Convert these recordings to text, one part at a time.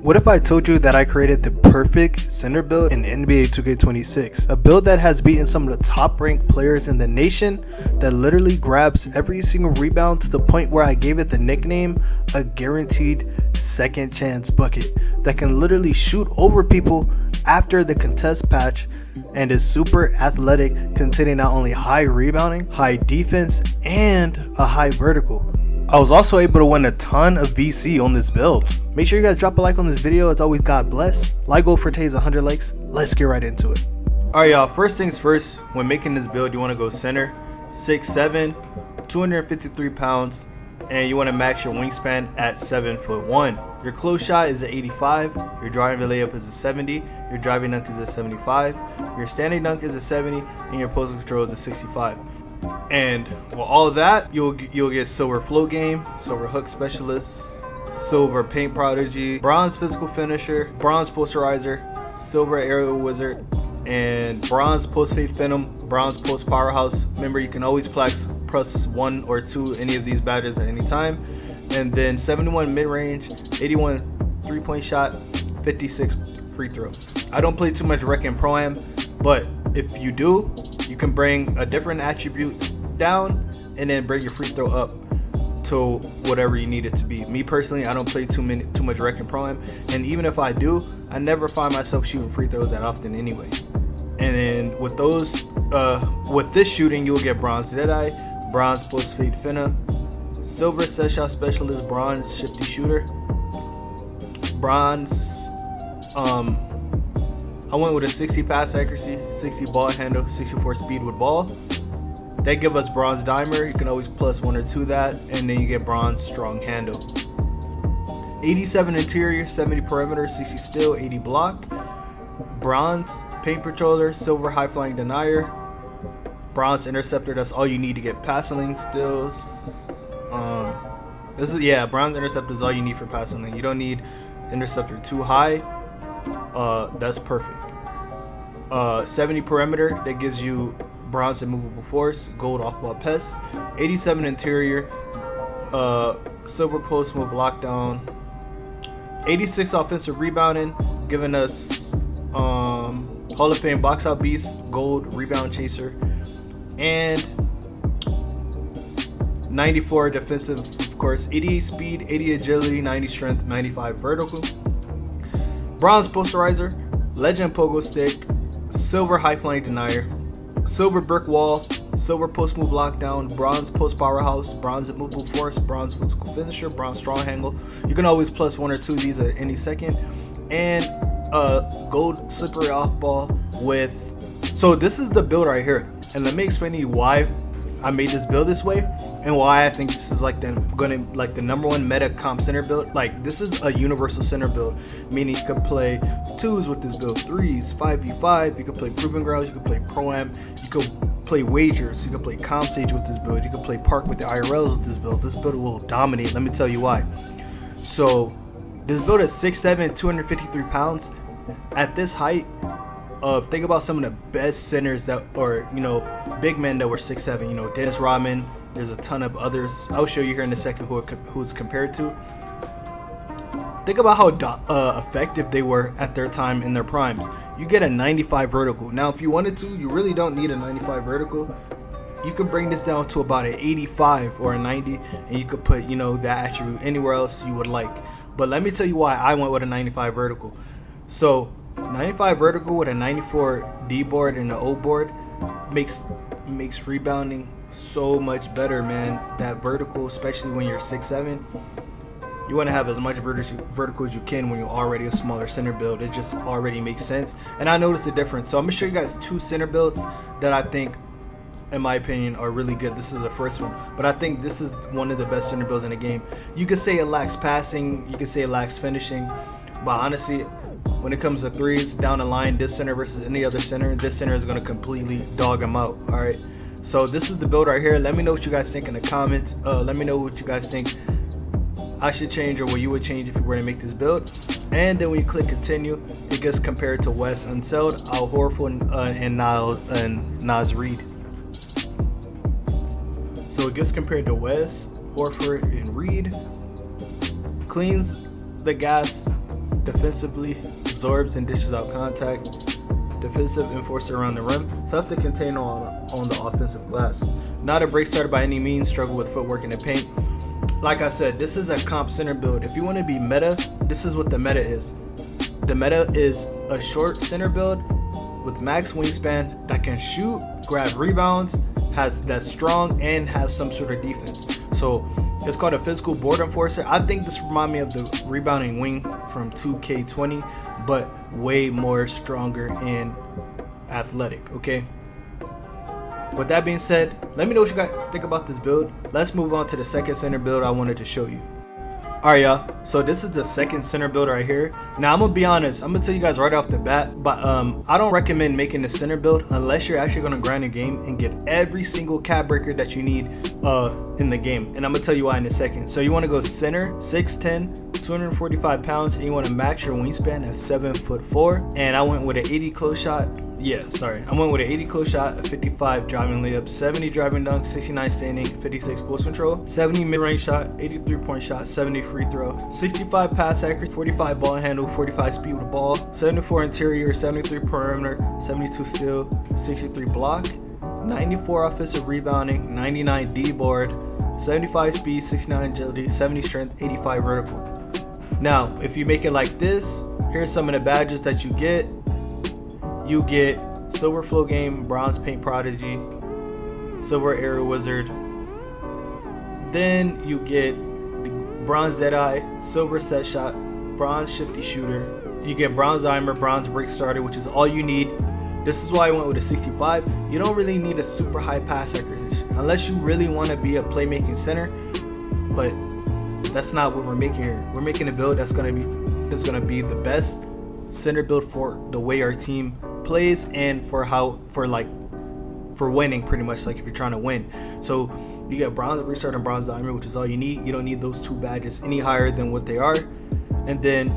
What if I told you that I created the perfect center build in NBA 2K26? A build that has beaten some of the top ranked players in the nation, that literally grabs every single rebound to the point where I gave it the nickname a guaranteed second chance bucket, that can literally shoot over people after the contest patch, and is super athletic, containing not only high rebounding, high defense, and a high vertical. I was also able to win a ton of VC on this build. Make sure you guys drop a like on this video. As always, God bless. Like goal for today's 100 likes. Let's get right into it. Alright y'all, first things first, when making this build you want to go center, 6'7", 253 pounds, and you want to max your wingspan at 7'1". Your close shot is an 85, your driving layup is a 70, your driving dunk is a 75, your standing dunk is a 70, and your post control is a 65. And with all of that, you'll get silver float game, silver hook specialist, silver paint prodigy, bronze physical finisher, bronze posterizer, silver aerial wizard, and bronze post fade phantom, bronze post powerhouse. Remember, you can always press 1 or 2 any of these badges at any time. And then 71 mid range, 81 3-point shot, 56 free throw. I don't play too much rec and pro-am, but if you do, you can bring a different attribute down and then bring your free throw up to whatever you need it to be. Me personally, I don't play too much rec and pro-am, and even if I do, I never find myself shooting free throws that often anyway. And then with those, with this shooting, you'll get bronze deadeye, bronze post fade finna, silver set shot specialist, bronze shifty shooter, bronze. I went with a 60 pass accuracy, 60 ball handle, 64 speed with ball. That give us bronze dimer. You can always plus 1 or 2 that, and then you get bronze strong handle. 87 interior, 70 perimeter, 60 steal, 80 block. Bronze paint controller, silver high flying denier, bronze interceptor. That's all you need to get passing lane steals. Bronze interceptor is all you need for passing lane. You don't need interceptor too high. That's perfect. 70 perimeter, that gives you bronze immovable force, gold off ball pest. 87 interior, silver post move lockdown. 86 offensive rebounding, giving us Hall of Fame box out beast, gold rebound chaser, and 94 defensive, of course. 88 speed, 80 agility, 90 strength, 95 vertical. Bronze posterizer, legend pogo stick, silver high flying denier, silver brick wall, silver post move lockdown, bronze post powerhouse, bronze immovable force, bronze physical finisher, bronze strong handle. You can always plus 1 or 2 of these at any second. And gold slippery off ball with. So this is the build right here, and let me explain to you why I made this build this way, and why I think this is like the number 1 meta comp center build. Like, this is a universal center build, meaning you could play 2s with this build, 3s, 5v5, you could play proving grounds, you could play pro-am, you could play wagers, you could play comp stage with this build, you could play park with the IRLs with this build. This build will dominate, let me tell you why. So this build is 6'7", 253 pounds. At this height, think about some of the best centers that, or big men that were 6'7", Dennis Rodman. There's a ton of others. I'll show you here in a second who's compared to. Think about how effective they were at their time in their primes. You get a 95 vertical. Now, if you wanted to, you really don't need a 95 vertical. You could bring this down to about an 85 or a 90, and you could put, that attribute anywhere else you would like. But let me tell you why I went with a 95 vertical. So 95 vertical with a 94 D board and an O board makes rebounding so much better, man. That vertical, especially when you're 6'7", you want to have as much vertical as you can when you're already a smaller center build. It just already makes sense, and I noticed the difference. So I'm gonna show you guys 2 center builds that I think, in my opinion, are really good. This is the first one, but I think this is one of the best center builds in the game. You could say it lacks passing, you could say it lacks finishing, but honestly, when it comes to 3s down the line, this center versus any other center, this center is going to completely dog them out. All right, so this is the build right here. Let me know what you guys think in the comments. Let me know what you guys think I should change, or what you would change if you were to make this build. And then when you click continue, it gets compared to Wes Unseld, Al Horford, and Naz Reid. So it gets compared to Wes, Horford, and Reid. Cleans the gas defensively absorbs and dishes out contact, defensive enforcer around the rim, tough to contain on the offensive glass. Not a break starter by any means, struggle with footwork in the paint. Like I said, this is a comp center build. If you want to be meta, this is what the meta is. The meta is a short center build with max wingspan that can shoot, grab rebounds, that's strong, and have some sort of defense. So it's called a physical board enforcer. I think this reminds me of the rebounding wing from 2K20, but way more stronger and athletic, okay? With that being said, let me know what you guys think about this build. Let's move on to the second center build I wanted to show you. Alright y'all, so this is the second center build right here. Now I'm gonna be honest, I'm gonna tell you guys right off the bat, but I don't recommend making the center build unless you're actually gonna grind a game and get every single cap breaker that you need in the game. And I'm gonna tell you why in a second. So you wanna go center, 6'10", 245 pounds, and you wanna max your wingspan at 7'4". And I went with an 80 close shot. I went with an 80 close shot, a 55 driving layup, 70 driving dunk, 69 standing, 56 post control, 70 mid-range shot, 83 point shot, 70 free throw, 65 pass accuracy, 45 ball handle, 45 speed with the ball, 74 interior, 73 perimeter, 72 steal, 63 block, 94 offensive rebounding, 99 D board, 75 speed, 69 agility, 70 strength, 85 vertical. Now, if you make it like this, here's some of the badges that you get. You get Silver Flow Game, Bronze Paint Prodigy, Silver Arrow Wizard. Then you get Bronze Deadeye, Silver Set Shot, Bronze Shifty Shooter. You get Bronze Dimer, Bronze Break Starter, which is all you need. This is why I went with a 65. You don't really need a super high pass accuracy unless you really want to be a playmaking center. But that's not what we're making here. We're making a build that's gonna be the best center build for the way our team plays and for winning, pretty much, like if you're trying to win. So you get Bronze Break Starter and Bronze Diamond, which is all you need. You don't need those two badges any higher than what they are. And then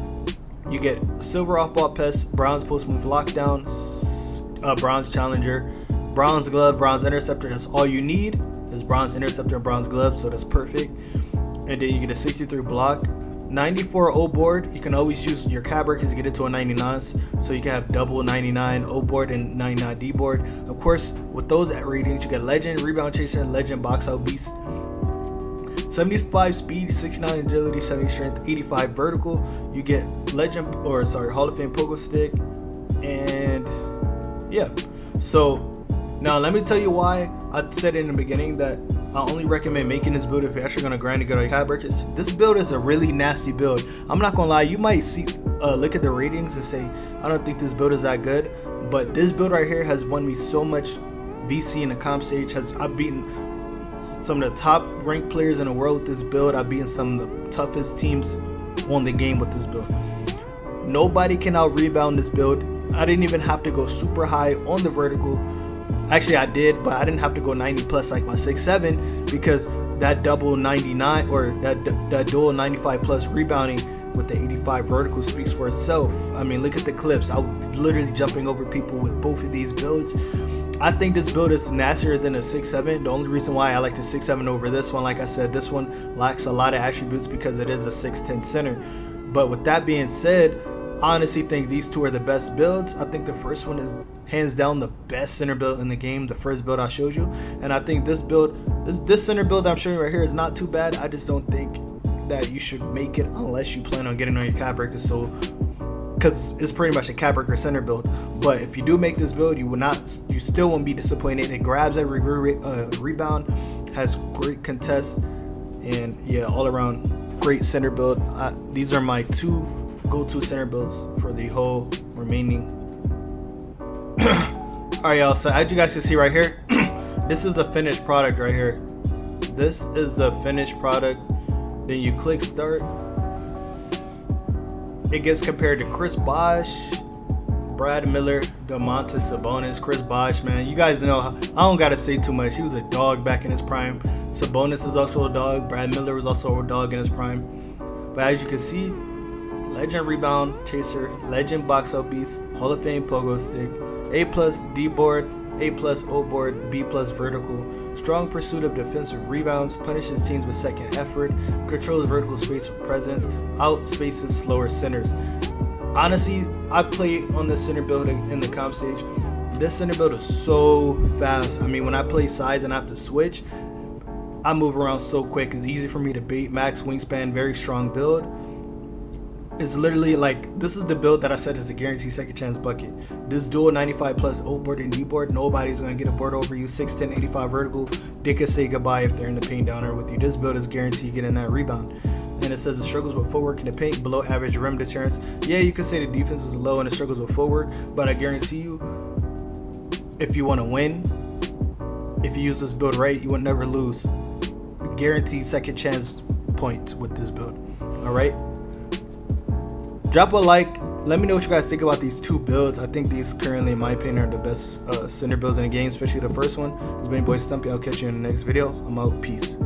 you get Silver Off Ball Pest, Bronze Post Move Lockdown, Bronze Challenger, Bronze Glove, Bronze Interceptor. That's all you need is Bronze Interceptor and Bronze Glove, so that's perfect. And then you get a 63 block, 94 O board. You can always use your cap breakers to get it to a 99, so you can have double 99 O board and 99 D board. Of course, with those ratings, you get Legend, Rebound Chaser, and Legend Box Out Beast. 75 speed, 69 agility, 70 strength, 85 vertical. You get Hall of Fame Pogo Stick, and yeah. So now let me tell you why I said in the beginning that I only recommend making this build if you're actually gonna grind to get all your cap breakers. This build is a really nasty build. I'm not gonna lie, you might look at the ratings and say, I don't think this build is that good, but this build right here has won me so much VC in the comp stage. I've beaten some of the top ranked players in the world with this build. I've beaten some of the toughest teams on the game with this build. Nobody can out rebound this build. I didn't even have to go super high on the vertical. Actually, I did, but I didn't have to go 90 plus like my 6'7", because that double 99 or that dual 95 plus rebounding with the 85 vertical speaks for itself. I mean, look at the clips. I was literally jumping over people with both of these builds. I think this build is nastier than a 6'7". The only reason why I like the 6'7" over this one, like I said, this one lacks a lot of attributes because it is a 6'10" center. But with that being said, I honestly think these two are the best builds. I think the first one is hands down the best center build in the game, the first build I showed you. And I think this build, this center build I'm showing you right here is not too bad. I just don't think that you should make it unless you plan on getting on your cap breakers. So, because it's pretty much a cap breaker center build. But if you do make this build, you still won't be disappointed. It grabs every rebound, has great contests, and yeah, all around great center build. These are my two go-to center builds for the whole remaining. Alright y'all, so as you guys can see right here, this is the finished product right here. This is the finished product. Then you click start. It gets compared to Chris Bosh, Brad Miller, Domantas Sabonis. Chris Bosh, man, you guys know, I don't gotta say too much. He was a dog back in his prime. Sabonis is also a dog. Brad Miller was also a dog in his prime. But as you can see, Legend Rebound Chaser, Legend Box Out Beast, Hall of Fame Pogo Stick, A+ D board, A+ O board, B+ vertical, strong pursuit of defensive rebounds, punishes teams with second effort, controls vertical space with presence, outspaces slower centers. Honestly, I play on the center build in the comp stage. This center build is so fast. I mean, when I play sides and I have to switch, I move around so quick. It's easy for me to bait. Max wingspan, very strong build. It's literally like, this is the build that I said is a guaranteed second chance bucket. This dual 95 plus O board and D board, nobody's going to get a board over you. 6'10", 85 vertical. They can say goodbye if they're in the paint down there with you. This build is guaranteed getting that rebound. And it says it struggles with footwork in the paint, below average rim deterrence. Yeah, you could say the defense is low and it struggles with footwork, but I guarantee you, if you want to win, if you use this build right, you will never lose. Guaranteed second chance points with this build. Alright? Drop a like. Let me know what you guys think about these two builds. I think these currently, in my opinion, are the best center builds in the game, especially the first one. It's been your boy Stumpy. I'll catch you in the next video. I'm out. Peace.